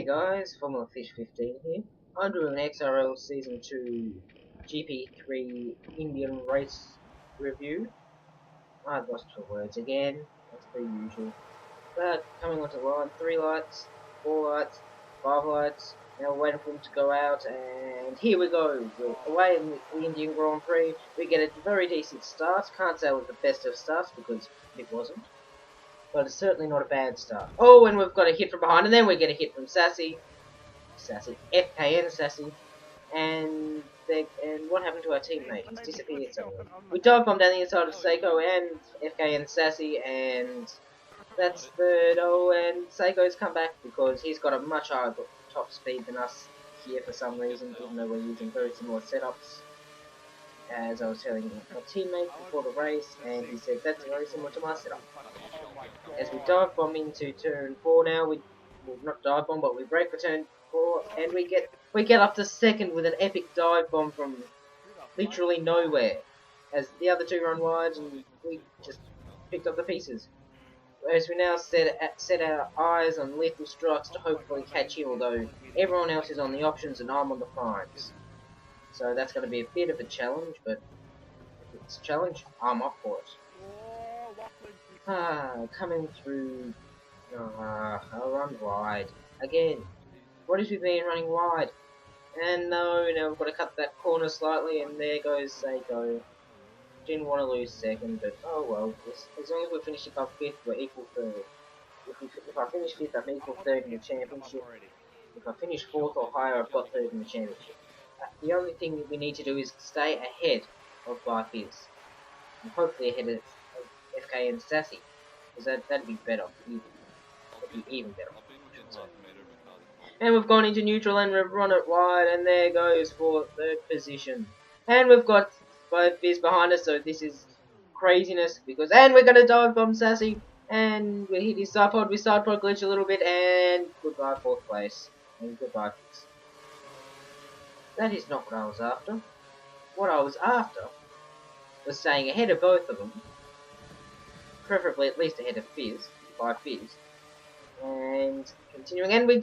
guys, Formula Fish 15 here. I'm doing an XRL Season 2 GP3 Indian race review. I've lost for words again, as per usual. But coming onto line, 3 lights, 4 lights, 5 lights. Now we're waiting for them to go out, and here we go. We're away in the Indian Grand Prix. We get a very decent start. Can't say it was the best of starts because it wasn't. But it's certainly not a bad start. Oh, and we've got a hit from behind, and then we get a hit from Sassy, FKN Sassy, and what happened to our teammate? He's disappeared somewhere. We dive bomb down the inside of Seiko and FKN Sassy, and that's third. Oh, and Seiko's come back because he's got a much higher top speed than us here for some reason, even though we're using very similar setups. As I was telling my teammate before the race, and he said that's very similar to my setup. As we dive bomb into turn 4 now, well, not dive bomb, but we brake for turn 4, and we get up to second with an epic dive bomb from literally nowhere. As the other two run wide, and we just picked up the pieces. Whereas we now set our eyes on Lethal Strikes to hopefully catch him, although everyone else is on the options and I'm on the primes. So that's going to be a bit of a challenge, but if it's a challenge, I'm up for it. Coming through, I'll run wide. Again, what is with me running wide? And no, now we've got to cut that corner slightly, and there goes Seiko. Didn't want to lose second, but oh well. As long as we finish above 5th, we're equal third. If I finish 5th, I'm equal third in the championship. If I finish 4th or higher, I've got third in the championship. The only thing that we need to do is stay ahead of Barfiz. And hopefully ahead of FK and Sassy. Because that'd be better. That'd be even better. And we've gone into neutral and we've run it wide, and there goes for 3rd position. And we've got both Fizz behind us, so this is craziness. And we're going to dive bomb Sassy, and we hit his side pod. We side pod glitch a little bit, and goodbye 4th place. And goodbye Fizz. That is not what I was after. What I was after was staying ahead of both of them. Preferably at least ahead of Fizz, by Fizz. And continuing, and we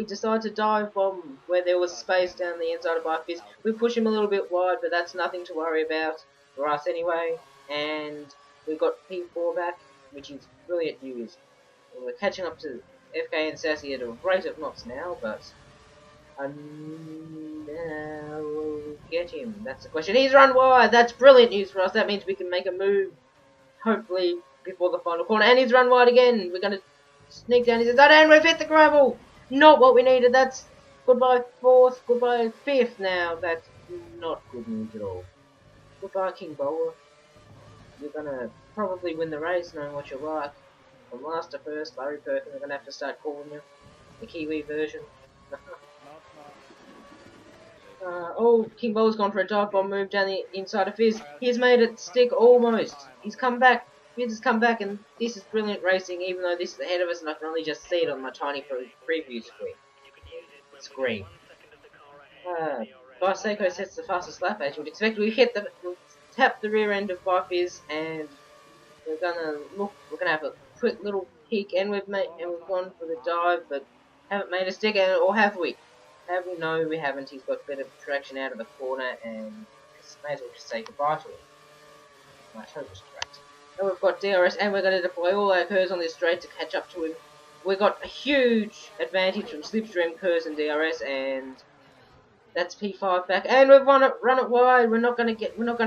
decide to dive bomb where there was space down the inside of Fizz. We push him a little bit wide, but that's nothing to worry about for us anyway. And we got P4 back, which is brilliant news. We're catching up to FK and Sassy at a rate of knots now, but now we'll get him. That's the question. He's run wide. That's brilliant news for us. That means we can make a move, hopefully before the final corner. And he's run wide again. We're gonna sneak down his inside, and we've hit the gravel! Not what we needed. That's goodbye 4th, goodbye 5th now. That's not good news at all. Goodbye King Bowler. You're gonna probably win the race knowing what you're like. From last to first, Larry Perkins, we're gonna have to start calling you the Kiwi version. Oh, King Bowler's gone for a dive bomb move down the inside of Fizz. He's made it stick almost. He's come back. Fizz has come back, and this is brilliant racing, even though this is ahead of us and I can only just see it on my tiny preview screen. Seiko sets the fastest lap as you would expect. We'll tap the rear end of Fizz, and we're gonna have a quick little peek, and we've gone for the dive, but haven't made a stick, or have we? Have we? No, we haven't. He's got a bit of traction out of the corner, and may as well just say goodbye to him. My hope was correct. And we've got DRS, and we're going to deploy all our curves on this straight to catch up to him. We've got a huge advantage from Slipstream, curves, and DRS, and that's P5 back. And we've run it wide. We're not going to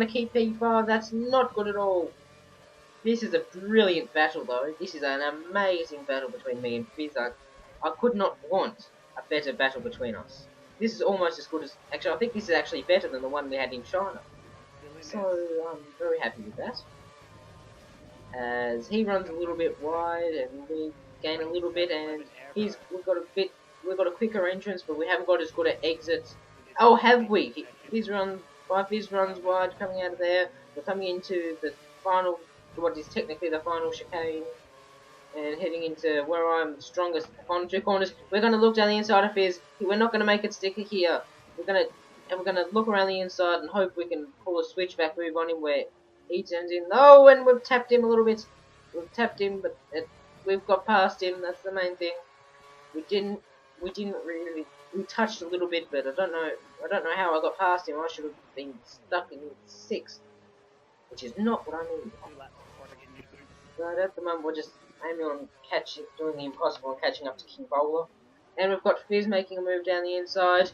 keep P5. That's not good at all. This is a brilliant battle, though. This is an amazing battle between me and Fizz. I could not want a better battle between us. This is almost as good as... Actually, I think this is actually better than the one we had in China. So, I'm very happy with that. As he runs a little bit wide, and we gain a little bit, and we've got a quicker entrance, but we haven't got as good an exit. Oh, have we? Fizz runs wide, coming out of there. We're coming into the final, what is technically the final chicane, and heading into where I'm strongest, the final 2 corners. We're going to look down the inside of Fizz. We're not going to make it stick here. We're going to look around the inside and hope we can pull a switchback move on him where he turns in. Oh, and we've tapped him a little bit. We've tapped him, but we've got past him. That's the main thing. We didn't we didn't really, we touched a little bit, but I don't know how I got past him. I should have been stuck in 6th, which is not what I need. But at the moment, we're just aiming on doing the impossible and catching up to King Bowler. And we've got Fizz making a move down the inside.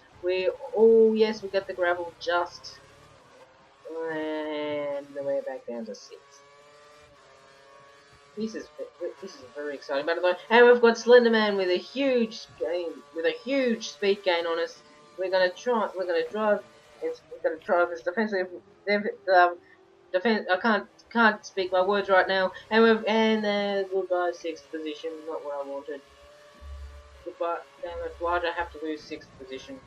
Oh yes, we got the gravel just. And we're back down to 6th. This is very exciting. And we've got Slenderman with a huge speed gain on us. We're gonna drive. We're gonna drive this defensive. Defense. I can't speak my words right now. And goodbye 6th position. Not what I wanted. Goodbye. Damn it! Why'd I have to lose 6th position?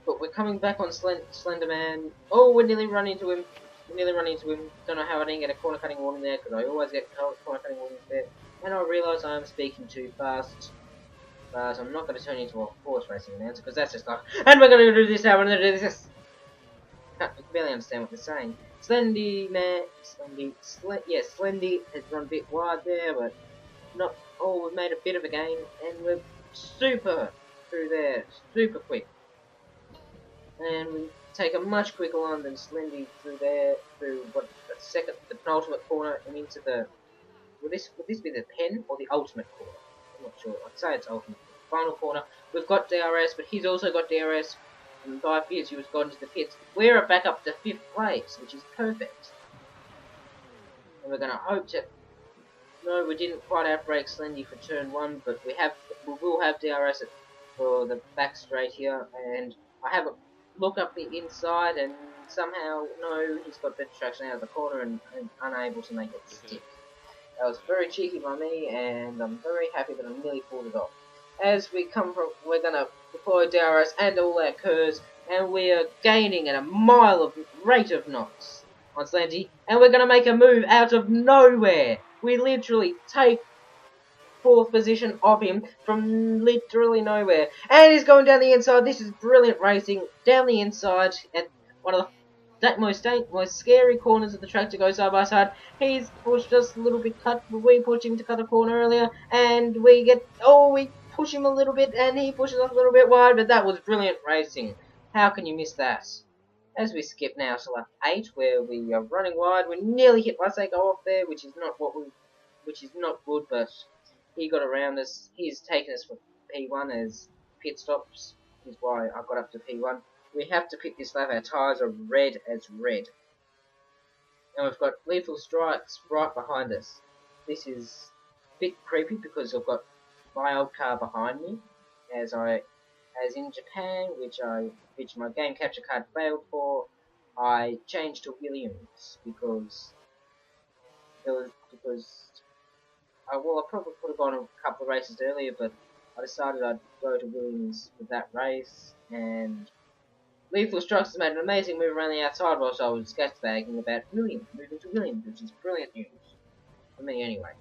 But we're coming back on Slenderman. Oh, we're nearly running into him. Don't know how I didn't get a corner cutting warning there, because I always get corner cutting warnings there. And I realise I'm speaking too fast. But I'm not going to turn into a horse racing announcer, because that's just like, and we're going to do this now, we're going to do this. I can barely understand what they're saying. Slendy has run a bit wide there, but not. Oh, we've made a bit of a gain, and we're super through there, super quick. And we take a much quicker line than Slendy through there, through the penultimate corner and into the. Would this be the pen or the ultimate corner? I'm not sure. I'd say it's ultimate. Final corner. We've got DRS, but he's also got DRS. And by Fizz, he was gone to the pits. We're back up to 5th place, which is perfect. And we're gonna hope to. No, we didn't quite outbrake Slendy for turn 1, but we will have DRS for the back straight here, and I have a look up the inside, and somehow, no, he's got better traction out of the corner and unable to make it stick. That was very cheeky by me, and I'm very happy that I nearly pulled it off. As we come from, we're going to deploy DRS and all our curves, and we are gaining at a mile of rate of knots on Slendy, and we're going to make a move out of nowhere. We literally take 4th position of him from literally nowhere, and he's going down the inside. This is brilliant racing down the inside at one of the most scary corners of the track to go side by side. He's pushed us a little bit cut, but we pushed him to cut a corner earlier, and we push him a little bit, and he pushes us a little bit wide. But that was brilliant racing. How can you miss that? As we skip now to lap 8, where we are running wide, we nearly hit Waseko off there, which is not good, but he got around us. He's taken us for P1 as pit stops. Is why I got up to P1. We have to pit this lap. Our tyres are red as red. And we've got Lethal Strikes right behind us. This is a bit creepy because I've got my old car behind me. As in Japan, which my game capture card failed for, I changed to Williams because I probably could have gone a couple of races earlier, but I decided I'd go to Williams for that race, and Lethal Strikes has made an amazing move around the outside whilst I was gasbagging about moving to Williams, which is brilliant news. For me, anyway.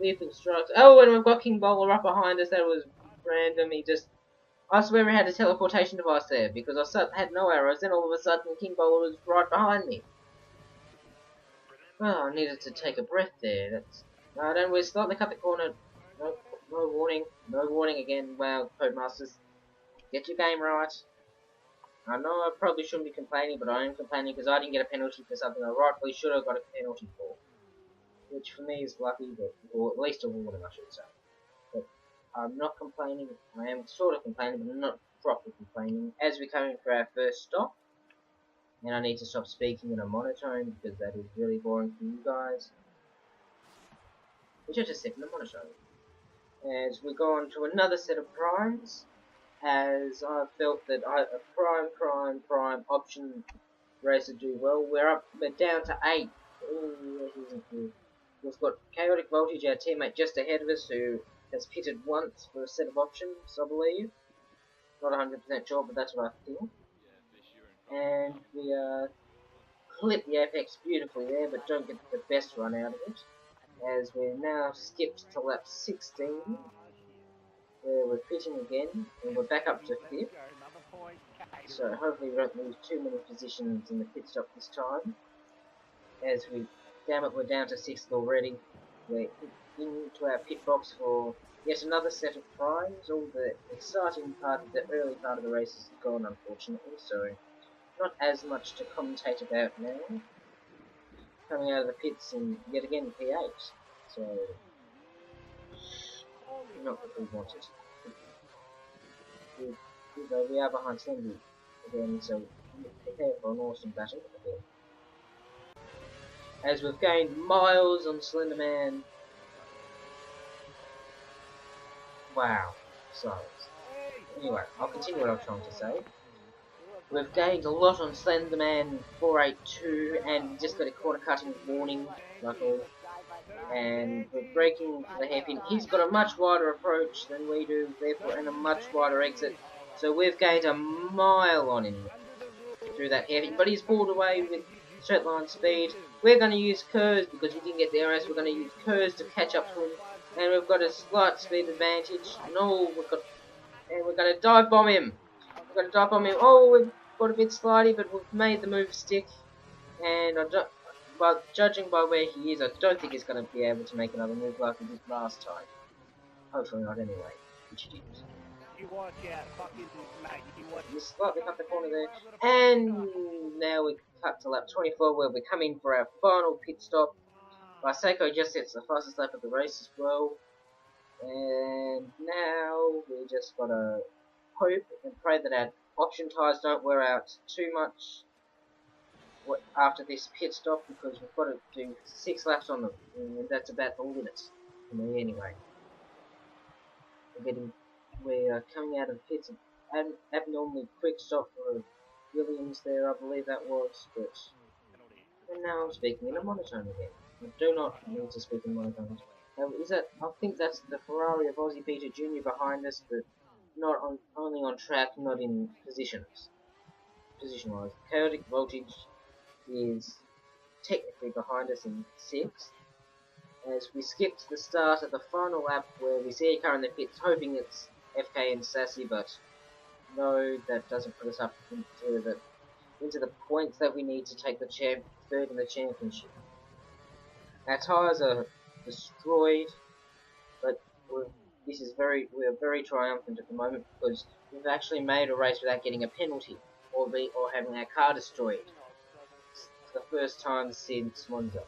Lethal Strikes. Oh, and we've got King Bowler up behind us. That was random. I swear we had a teleportation device there, because I had no arrows, then all of a sudden King Bowler was right behind me. Oh, I needed to take a breath there. Then we're starting to cut the corner. No warning. No warning again. Wow, Codemasters. Get your game right. I know I probably shouldn't be complaining, but I am complaining because I didn't get a penalty for something I rightfully should have got a penalty for. Which for me is lucky, or at least a warning, I should say. But I'm not complaining. I am sort of complaining, but I'm not properly complaining. As we're coming for our first stop, and I need to stop speaking in a monotone because that is really boring for you guys. Which I just said in a monotone. As we go on to another set of primes, as I felt that a prime option racer do well. We're down to 8. Ooh, that isn't good. We've got Chaotic Voltage, our teammate just ahead of us, who has pitted once for a set of options, I believe. Not 100% sure, but that's what I think. And we clip the apex beautifully there, but don't get the best run out of it. As we're now skipped to lap 16, where we're pitting again, and we're back up to 5th. So hopefully we don't lose too many positions in the pit stop this time. As damn it, we're down to 6th already. into our pit box for yet another set of prize. All the exciting part of the early part of the race is gone, unfortunately, so not as much to commentate about now. Coming out of the pits and yet again P8, so not what we wanted. We are behind Slendy again, so prepare for an awesome battle again. As we've gained miles on Slenderman. Wow. So, anyway, I'll continue what I was trying to say. We've gained a lot on Slenderman 482, and we just got a corner cutting warning, like all. And we're braking for the hairpin. He's got a much wider approach than we do, therefore, and a much wider exit. So we've gained a mile on him through that hairpin, but he's pulled away with straight line speed. We're going to use Kurz because we didn't get the RS. We're going to use Kurz to catch up to him, and we've got a slight speed advantage. No, we're going to dive bomb him. We're going to dive bomb him. Oh, we've got a bit slidey, but we've made the move stick. And but judging by where he is, I don't think he's going to be able to make another move like he did last time. Hopefully not, anyway. Which he didn't. You slightly cut the corner there, and now we cut to lap 24 where we come in for our final pit stop. Seiko just sets the fastest lap of the race as well, and now we just gotta hope and pray that our option tyres don't wear out too much after this pit stop, because we've got to do 6 laps on them, and that's about the limit for me anyway. We're coming out of the pits, an abnormally quick stop for Williams there, I believe that was, but and now I'm speaking in a monotone again. I do not need to speak in monotone. I think that's the Ferrari of Aussie Peter Jr. behind us, but not only on track, not in positions. Position-wise, Chaotic Voltage is technically behind us in 6th. As we skip to the start of the final lap where we see a car in the pits, hoping it's FK and Sassy, but no, that doesn't put us up into the points that we need to take the 3rd in the championship. Our tyres are destroyed, but we are very triumphant at the moment because we've actually made a race without getting a penalty or having our car destroyed. It's the first time since Monza.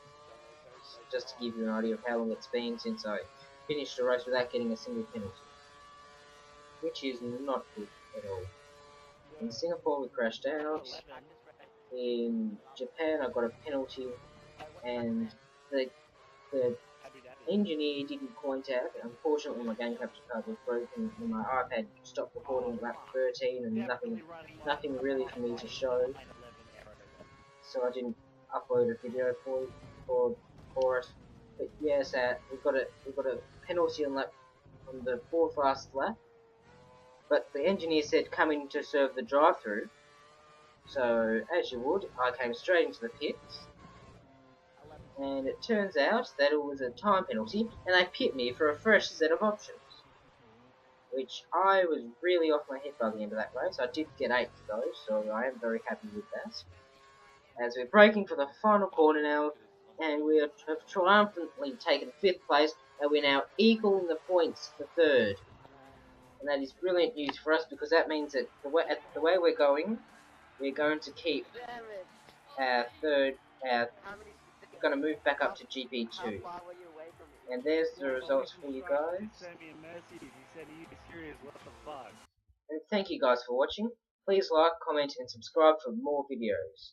Just to give you an idea of how long it's been since I finished a race without getting a single penalty, which is not good at all. In Singapore we crashed out. In Japan I got a penalty, and the engineer didn't point out. Unfortunately, my game capture card was broken, and my iPad stopped recording at lap 13, and nothing really for me to show. So I didn't upload a video for it. But yes, we got a penalty on the 4th last lap. But the engineer said come in to serve the drive-through. So as you would, I came straight into the pits. And it turns out that it was a time penalty, and they pit me for a fresh set of options. Which I was really off my head by the end of that race. I did get 8th though, so I am very happy with that. As we're braking for the final corner now, and we have triumphantly taken 5th place, and we're now equal in the points for 3rd. And that is brilliant news for us, because that means that the way we're going to keep our 3rd, we're going to move back up to GP2. And there's the results for you guys. And thank you guys for watching. Please like, comment and subscribe for more videos.